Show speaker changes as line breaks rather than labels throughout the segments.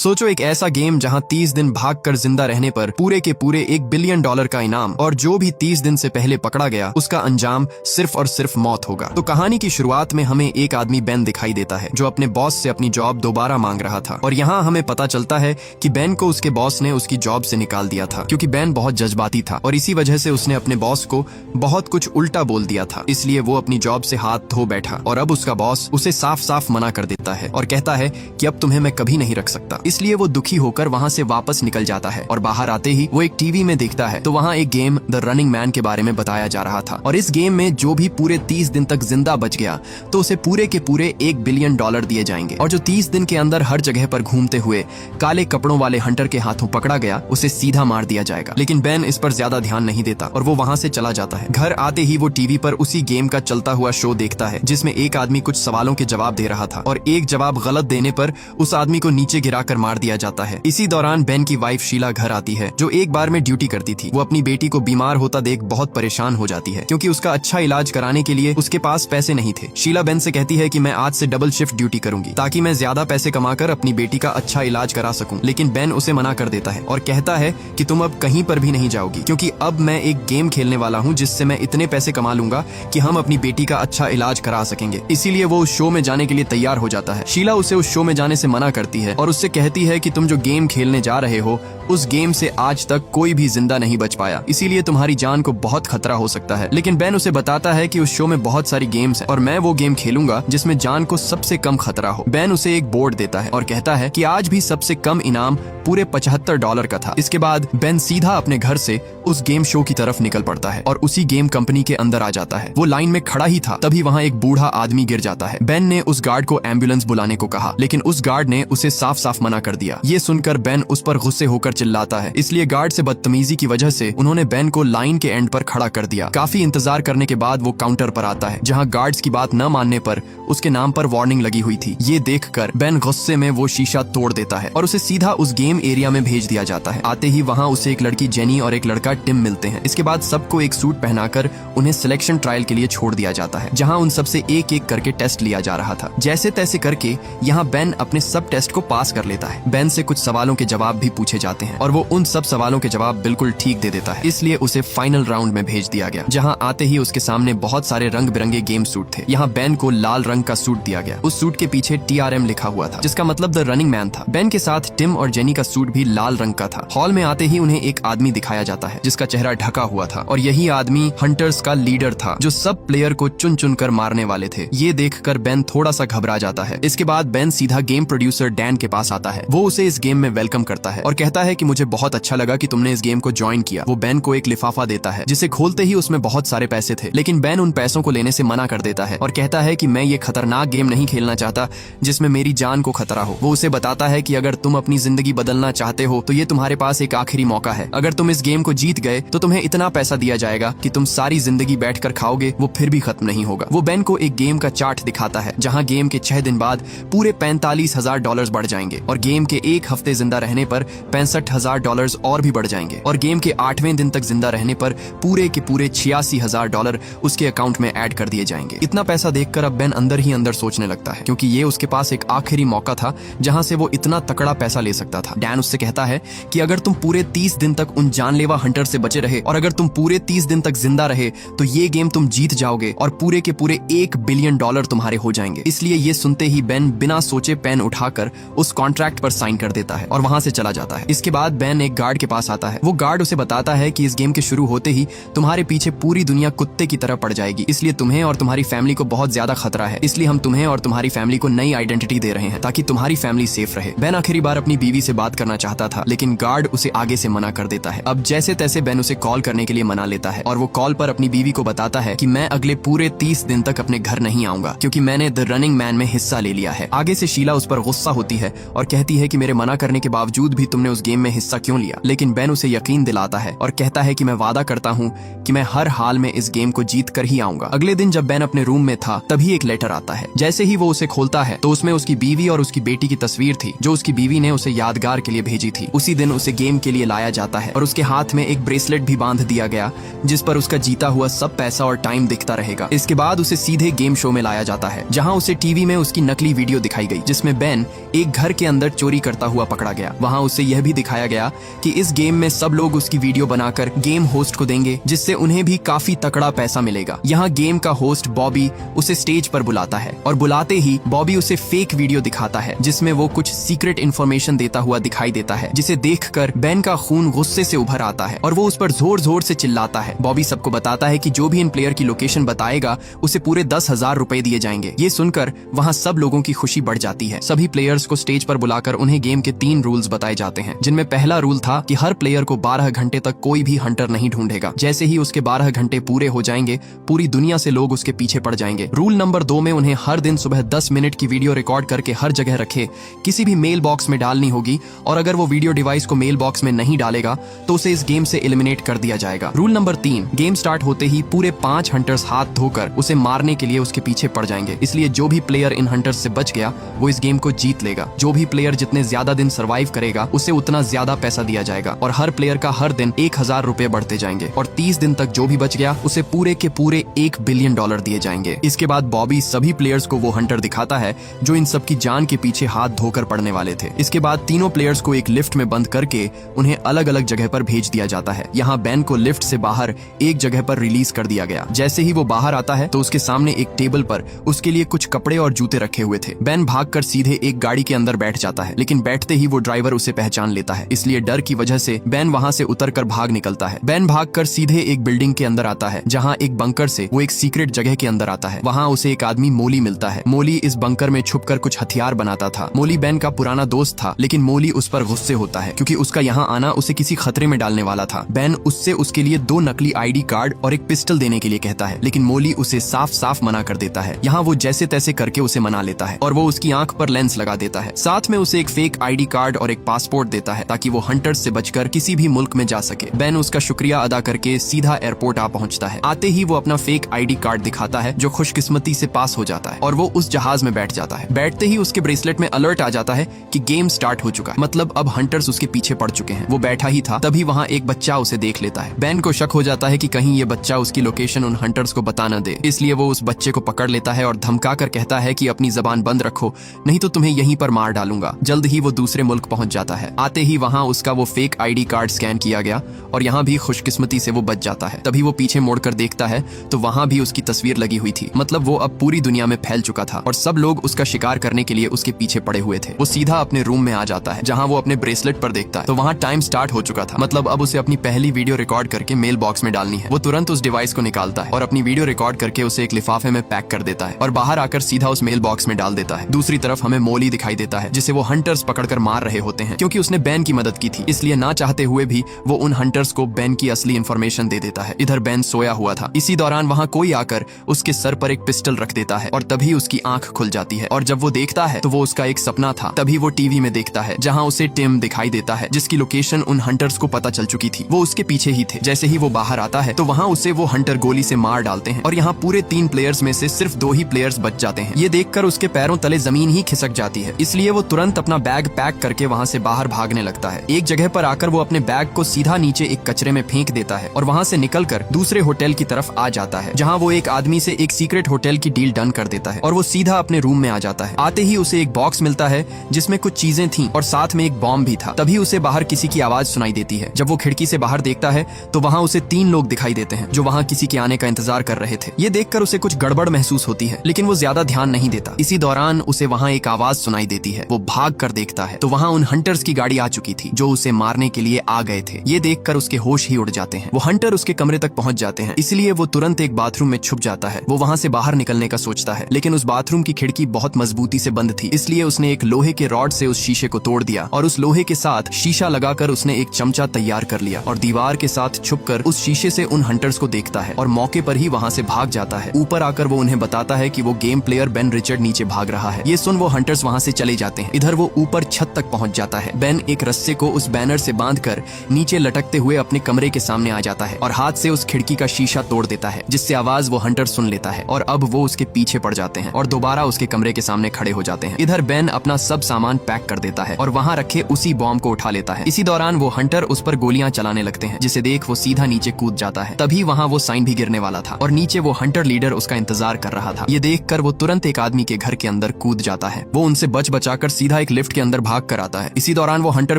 सोचो एक ऐसा गेम जहां 30 दिन भागकर जिंदा रहने पर पूरे के पूरे $1 बिलियन का इनाम, और जो भी 30 दिन से पहले पकड़ा गया उसका अंजाम सिर्फ और सिर्फ मौत होगा। तो कहानी की शुरुआत में हमें एक आदमी बेन दिखाई देता है जो अपने बॉस से अपनी जॉब दोबारा मांग रहा था, और यहाँ हमें पता चलता है कि बेन को उसके बॉस ने उसकी जॉब से निकाल दिया था क्योंकि बेन बहुत जज्बाती था और इसी वजह से उसने अपने बॉस को बहुत कुछ उल्टा बोल दिया था। इसलिए वो अपनी जॉब से हाथ धो बैठा और अब उसका बॉस उसे साफ साफ मना कर देता है और कहता है कि अब तुम्हें मैं कभी नहीं रख सकता। इसलिए वो दुखी होकर वहाँ से वापस निकल जाता है और बाहर आते ही वो एक टीवी में देखता है तो वहाँ एक गेम द रनिंग मैन के बारे में बताया जा रहा था, और इस गेम में जो भी पूरे 30 दिन तक जिंदा बच गया तो उसे पूरे के पूरे $1 बिलियन दिए जाएंगे, और जो 30 दिन के अंदर हर जगह पर घूमते हुए काले कपड़ों वाले हंटर के हाथों पकड़ा गया उसे सीधा मार दिया जाएगा। लेकिन बेन इस पर ज्यादा ध्यान नहीं देता और वो वहाँ से चला जाता है। घर आते ही वो टीवी पर उसी गेम का चलता हुआ शो देखता है जिसमें एक आदमी कुछ सवालों के जवाब दे रहा था और एक जवाब गलत देने पर उस आदमी को नीचे गिराकर मार दिया जाता है। इसी दौरान बेन की वाइफ शीला घर आती है जो एक बार में ड्यूटी करती थी। वो अपनी बेटी को बीमार होता देख बहुत परेशान हो जाती है क्योंकि उसका अच्छा इलाज कराने के लिए उसके पास पैसे नहीं थे। शीला बेन से कहती है कि मैं आज से डबल शिफ्ट ड्यूटी करूंगी ताकि मैं ज्यादा पैसे कमाकर अपनी बेटी का अच्छा इलाज करा सकूं, लेकिन बेन उसे मना कर देता है और कहता है कि तुम अब कहीं पर भी नहीं जाओगी क्योंकि अब मैं एक गेम खेलने वाला हूं जिससे मैं इतने पैसे कमा लूंगा कि हम अपनी बेटी का अच्छा इलाज करा सकेंगे। इसीलिए वो उस शो में जाने के लिए तैयार हो जाता है। शीला उसे उस शो में जाने से मना करती है और उससे कहती है कि तुम जो गेम खेलने जा रहे हो उस गेम से आज तक कोई भी जिंदा नहीं बच पाया, इसीलिए तुम्हारी जान को बहुत खतरा हो सकता है। लेकिन बेन उसे बताता है कि उस शो में बहुत सारी गेम्स हैं और मैं वो गेम खेलूंगा जिसमें जान को सबसे कम खतरा हो। बेन उसे एक बोर्ड देता है और कहता है कि आज भी सबसे कम इनाम पूरे $75 का था। इसके बाद बेन सीधा अपने घर से उस गेम शो की तरफ निकल पड़ता है और उसी गेम कंपनी के अंदर आ जाता है। वो लाइन में खड़ा ही था तभी वहाँ एक बूढ़ा आदमी गिर जाता है। बेन ने उस गार्ड को एम्बुलेंस बुलाने को कहा लेकिन उस गार्ड ने उसे साफ साफ मना कर दिया। ये सुनकर बेन उस पर गुस्से होकर चिल्लाता है, इसलिए गार्ड से बदतमीजी की वजह से उन्होंने बेन को लाइन के एंड पर खड़ा कर दिया। काफी इंतजार करने के बाद वो काउंटर पर आता है जहाँ गार्ड्स की बात न मानने पर उसके नाम पर वार्निंग लगी हुई थी। ये देखकर बेन गुस्से में वो शीशा तोड़ देता है और उसे सीधा उस गेम एरिया में भेज दिया जाता है। आते ही वहाँ उसे एक लड़की जेनी और एक लड़का टिम मिलते हैं। इसके बाद सबको एक सूट पहनाकर उन्हें सिलेक्शन ट्रायल के लिए छोड़ दिया जाता है जहाँ उन सबसे एक एक करके टेस्ट लिया जा रहा था। जैसे तैसे करके यहाँ बेन अपने सब टेस्ट को पास कर लेता है। बेन से कुछ सवालों के जवाब भी पूछे जाते हैं और वो उन सब सवालों के जवाब बिल्कुल ठीक दे देता है, इसलिए उसे फाइनल राउंड में भेज दिया गया जहाँ आते ही उसके सामने बहुत सारे रंग बिरंगे गेम सूट थे। यहाँ बेन को लाल रंग का सूट दिया गया। उस सूट के पीछे TRM लिखा हुआ था जिसका मतलब द रनिंग मैन था। बेन के साथ टिम और जेनी का सूट भी लाल रंग का था। हॉल में आते ही उन्हें एक आदमी दिखाया जाता है जिसका चेहरा ढका हुआ था और यही आदमी हंटर्स का लीडर था जो सब प्लेयर को चुन चुन कर मारने वाले थे। ये देखकर बेन थोड़ा सा घबरा जाता है। इसके बाद बेन सीधा गेम प्रोड्यूसर डैन के पास आता है। वो उसे इस गेम में वेलकम करता है और कहता है कि मुझे बहुत अच्छा लगा कि तुमने इस गेम को ज्वाइन किया। वो बेन को एक लिफाफा देता है जिसे खोलते ही उसमें बहुत सारे पैसे थे, लेकिन बेन उन पैसों को लेने से मना कर देता है और कहता है कि मैं ये खतरनाक गेम नहीं खेलना चाहता जिसमें मेरी जान को खतरा हो। वो उसे बताता है कि अगर तुम अपनी जिंदगी बदलना चाहते हो तो ये तुम्हारे पास एक आखिरी मौका है। अगर तुम इस गेम को जीत गए तो तुम्हें इतना पैसा दिया जाएगा कि तुम सारी जिंदगी बैठकर खाओगे, वो फिर भी खत्म नहीं होगा। वो बेन को एक गेम का चार्ट दिखाता है जहाँ गेम के 6 दिन बाद पूरे $45,000 बढ़ जाएंगे और गेम के 1 हफ्ते जिंदा रहने पर $65,000 और भी बढ़ जाएंगे और गेम के 8वें दिन तक जिंदा रहने पर पूरे के पूरे $86,000 उसके अकाउंट में ऐड कर दिए जाएंगे। इतना पैसा देखकर अब बेन अंदर ही अंदर सोचने लगता है क्योंकि ये उसके पास एक आखिरी मौका था जहां से वो इतना तकड़ा पैसा ले सकता था। डैन उससे कहता है कि अगर तुम पूरे 30 दिन तक उन जानलेवा हंटर से बचे रहे और अगर तुम पूरे 30 दिन तक जिंदा रहे तो ये गेम तुम जीत जाओगे और पूरे के पूरे $1 बिलियन तुम्हारे हो जाएंगे। इसलिए ये सुनते ही बेन बिना सोचे पेन उठाकर उस कॉन्ट्रैक्ट पर साइन कर देता है और वहां से चला जाता है। इसके बाद बेन एक गार्ड के पास आता है। वो गार्ड उसे बताता है कि इस गेम के शुरू होते ही तुम्हारे पीछे पूरी दुनिया कुत्ते की तरह पड़ जाएगी, इसलिए तुम्हें और तुम्हारी फैमिली को बहुत ज्यादा खतरा है। इसलिए हम तुम्हें और तुम्हारी फैमिली को नई आइडेंटिटी दे रहे हैं ताकि तुम्हारी फैमिली सेफ रहे। बेन आखिरी बार अपनी बीवी से बात करना चाहता था लेकिन गार्ड उसे आगे से मना कर देता है। अब जैसे तैसे बेन उसे कॉल करने के लिए मना लेता है और वो कॉल पर अपनी बीवी को बताता है कि मैं अगले पूरे 30 दिन तक अपने घर नहीं आऊंगा क्योंकि मैंने द रनिंग मैन में हिस्सा ले लिया है। आगे से शीला उस पर गुस्सा होती है और कहती है कि मेरे मना करने के बावजूद भी तुमने उस गेम गेम में हिस्सा क्यों लिया, लेकिन बेन उसे यकीन दिलाता है और कहता है कि मैं वादा करता हूँ कि मैं हर हाल में इस गेम को जीत कर ही आऊंगा। अगले दिन जब बेन अपने रूम में था तभी एक लेटर आता है। जैसे ही वो उसे खोलता है तो उसमें उसकी बीवी और उसकी बेटी की तस्वीर थी जो उसकी बीवी ने उसे यादगार के लिए भेजी थी। उसी दिन उसे गेम के लिए लाया जाता है और उसके हाथ में एक ब्रेसलेट भी बांध दिया गया जिस पर उसका जीता हुआ सब पैसा और टाइम दिखता रहेगा। इसके बाद उसे सीधे गेम शो में लाया जाता है जहाँ उसे टीवी में उसकी नकली वीडियो दिखाई गई जिसमें बेन एक घर के अंदर चोरी करता हुआ पकड़ा गया। वहाँ उसे यह भी दिखाया गया कि इस गेम में सब लोग उसकी वीडियो बनाकर गेम होस्ट को देंगे जिससे उन्हें भी काफी तकड़ा पैसा मिलेगा। यहाँ गेम का होस्ट बॉबी उसे स्टेज पर बुलाता है और बुलाते ही बॉबी उसे फेक वीडियो दिखाता है जिसमें वो कुछ सीक्रेट इन्फॉर्मेशन देता हुआ दिखाई देता है जिसे देखकर बेन का खून गुस्से से उभर आता है और वो उस पर जोर जोर से चिल्लाता है। बॉबी सबको बताता है कि जो भी इन प्लेयर की लोकेशन बताएगा उसे पूरे 10,000 रुपए दिए जाएंगे। ये सुनकर वहाँ सब लोगों की खुशी बढ़ जाती है। सभी प्लेयर्स को स्टेज पर बुलाकर उन्हें गेम के 3 रूल्स बताए जाते हैं जिनमें पहला रूल था कि हर प्लेयर को 12 घंटे तक कोई भी हंटर नहीं ढूंढेगा। जैसे ही उसके 12 घंटे पूरे हो जाएंगे पूरी दुनिया से लोग उसके पीछे पड़ जाएंगे। रूल नंबर 2 में उन्हें हर दिन सुबह 10 मिनट की वीडियो रिकॉर्ड करके हर जगह रखे किसी भी मेल बॉक्स में डालनी होगी और अगर वो वीडियो डिवाइस को मेल बॉक्स में नहीं डालेगा तो उसे इस गेम से एलिमिनेट कर दिया जाएगा। रूल नंबर 3, गेम स्टार्ट होते ही पूरे 5 हंटर्स हाथ धोकर उसे मारने के लिए उसके पीछे पड़ जाएंगे। इसलिए जो भी प्लेयर इन हंटर्स से बच गया वो इस गेम को जीत लेगा। जो भी प्लेयर जितने ज्यादा दिन सर्वाइव करेगा उसे उतना ज्यादा पैसा दिया जाएगा और हर प्लेयर का हर दिन 1,000 रुपए बढ़ते जाएंगे और 30 दिन तक जो भी बच गया उसे पूरे के पूरे $1 बिलियन दिए जाएंगे। इसके बाद बॉबी सभी प्लेयर्स को वो हंटर दिखाता है जो इन सबकी जान के पीछे हाथ धोकर पड़ने वाले थे। इसके बाद तीनों प्लेयर्स को एक लिफ्ट में बंद करके उन्हें अलग अलग जगह पर भेज दिया जाता है। यहाँ बेन को लिफ्ट से बाहर एक जगह पर रिलीज कर दिया गया। जैसे ही वो बाहर आता है तो उसके सामने एक टेबल पर उसके लिए कुछ कपड़े और जूते रखे हुए थे। बेन भागकर सीधे एक गाड़ी के अंदर बैठ जाता है लेकिन बैठते ही वो ड्राइवर उसे पहचान लेता है। इसलिए डर की वजह से बेन वहाँ से उतरकर भाग निकलता है। बेन भागकर सीधे एक बिल्डिंग के अंदर आता है जहाँ एक बंकर से वो एक सीक्रेट जगह के अंदर आता है। वहाँ उसे एक आदमी मोली मिलता है। मोली इस बंकर में छुपकर कुछ हथियार बनाता था। मोली बेन का पुराना दोस्त था लेकिन मोली उस पर गुस्से होता है क्योंकि उसका यहाँ आना उसे किसी खतरे में डालने वाला था। बेन उससे उसके लिए 2 नकली ID कार्ड और एक पिस्टल देने के लिए कहता है लेकिन मोली उसे साफ साफ मना कर देता है। यहाँ वो जैसे तैसे करके उसे मना लेता है और वो उसकी आंख पर लेंस लगा देता है। साथ में उसे एक फेक ID कार्ड और एक पासपोर्ट देता है ताकि वो हंटर्स से बचकर किसी भी मुल्क में जा सके। बेन उसका शुक्रिया अदा करके सीधा एयरपोर्ट आ पहुंचता है। आते ही वो अपना फेक ID कार्ड दिखाता है जो खुशकिस्मती से पास हो जाता है और वो उस जहाज में बैठ जाता है। बैठते ही उसके ब्रेसलेट में अलर्ट आ जाता है कि गेम स्टार्ट हो चुका है, मतलब अब हंटर्स उसके पीछे पड़ चुके हैं। वो बैठा ही था तभी वहाँ एक बच्चा उसे देख लेता है। बेन को शक हो जाता है कि कहीं ये बच्चा उसकी लोकेशन उन हंटर्स को बता न दे, इसलिए वो उस बच्चे को पकड़ लेता है और धमका कर कहता है कि अपनी जबान बंद रखो नहीं तो तुम्हें यहीं पर मार डालूंगा। जल्द ही वो दूसरे मुल्क पहुंच जाता है। आते ही वहाँ उसका वो फेक ID कार्ड स्कैन किया गया और यहाँ भी खुशकिस्मती से वो बच जाता है। तभी वो पीछे मोड़कर देखता है तो वहाँ भी उसकी तस्वीर लगी हुई थी, मतलब वो अब पूरी दुनिया में फैल चुका था और सब लोग उसका शिकार करने के लिए उसके पीछे पड़े हुए थे। वो सीधा अपने रूम में आ जाता है जहाँ वो अपने ब्रेसलेट पर देखता है तो वहाँ टाइम स्टार्ट हो चुका था, मतलब अब उसे अपनी पहली वीडियो रिकॉर्ड करके मेल बॉक्स में डालनी है। वो तुरंत उस डिवाइस को निकालता है और अपनी वीडियो रिकॉर्ड करके उसे एक लिफाफे में पैक कर देता है और बाहर आकर सीधा उस मेल बॉक्स में डाल देता है। दूसरी तरफ हमें मोली दिखाई देता है जिसे वो हंटर्स पकड़कर मार रहे होते हैं। क्योंकि उसने बेन की मदद की थी इसलिए ना चाहते हुए भी वो उन हंटर्स को बेन की असली इन्फॉर्मेशन दे देता है। इधर बेन सोया हुआ था। इसी दौरान वहाँ कोई आकर उसके सर पर एक पिस्टल रख देता है और तभी उसकी आंख खुल जाती है और जब वो देखता है तो वो उसका एक सपना था। तभी वो टीवी में देखता है जहाँ उसे टिम दिखाई देता है जिसकी लोकेशन उन हंटर्स को पता चल चुकी थी। वो उसके पीछे ही थे। जैसे ही वो बाहर आता है तो वहाँ उसे वो हंटर गोली से मार डालते हैं और यहाँ पूरे 3 प्लेयर्स में से सिर्फ 2 ही प्लेयर्स बच जाते हैं। ये देखकर उसके पैरों तले जमीन ही खिसक जाती है, इसलिए वो तुरंत अपना बैग पैक करके वहाँ से बाहर भागने लगता है। एक जगह पर आकर वो अपने बैग को सीधा नीचे एक कचरे में फेंक देता है और वहाँ से निकलकर दूसरे होटल की तरफ आ जाता है जहाँ वो एक आदमी से एक सीक्रेट होटल की डील डन कर देता है और वो सीधा अपने रूम में आ जाता है। आते ही उसे एक बॉक्स मिलता है जिसमें कुछ चीजें थीं और साथ में एक बॉम्ब भी था। तभी उसे बाहर किसी की आवाज सुनाई देती है। जब वो खिड़की से बाहर देखता है तो वहाँ उसे 3 लोग दिखाई देते हैं जो वहाँ किसी के आने का इंतजार कर रहे थे। ये देखकर उसे कुछ गड़बड़ महसूस होती है लेकिन वो ज्यादा ध्यान नहीं देता। इसी दौरान उसे वहाँ एक आवाज सुनाई देती है। वो भाग कर देखता है तो वहाँ उन हंटर्स की गाड़ी आ चुकी थी जो उसे मारने के लिए आ गए थे। ये देखकर उसके होश ही उड़ जाते हैं। वो हंटर उसके कमरे तक पहुंच जाते हैं, इसलिए वो तुरंत एक बाथरूम में छुप जाता है। वो वहाँ से बाहर निकलने का सोचता है लेकिन उस बाथरूम की खिड़की बहुत मजबूती से बंद थी, इसलिए उसने एक लोहे के रॉड से उस शीशे को तोड़ दिया और उस लोहे के साथ शीशा लगाकर उसने एक चमचा तैयार कर लिया और दीवार के साथ छुपकर उस शीशे से उन हंटर्स को देखता है और मौके पर ही वहाँ से भाग जाता है। ऊपर आकर वो उन्हें बताता है कि वो गेम प्लेयर बेन रिचर्ड नीचे भाग रहा है। ये सुन वो हंटर्स वहाँ से चले जाते हैं। इधर वो ऊपर छत तक पहुँच जाता है। बेन एक रस्से को उस बैनर से बांधकर नीचे लटकते हुए अपने कमरे के सामने आ जाता है और हाथ से उस खिड़की का शीशा तोड़ देता है, जिससे आवाज वो हंटर सुन लेता है और अब वो उसके पीछे पड़ जाते हैं और दोबारा उसके कमरे के सामने खड़े हो जाते हैं। इधर बेन अपना सब सामान पैक कर देता है और वहाँ रखे उसी बॉम्ब को उठा लेता है। इसी दौरान वो हंटर उस पर गोलियां चलाने लगते हैं, जिसे देख वो सीधा नीचे कूद जाता है। तभी वहाँ वो साइन भी गिरने वाला था और नीचे वो हंटर लीडर उसका इंतजार कर रहा था। ये देखकर वो तुरंत एक आदमी के घर के अंदर कूद जाता है। वो उनसे बच बचाकर सीधा एक लिफ्ट के अंदर भाग कर आता है। इसी दौरान वो हंटर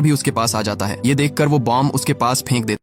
भी उसके पास आ जाता है। ये देखकर वो बॉम्ब उसके पास फेंक देता है।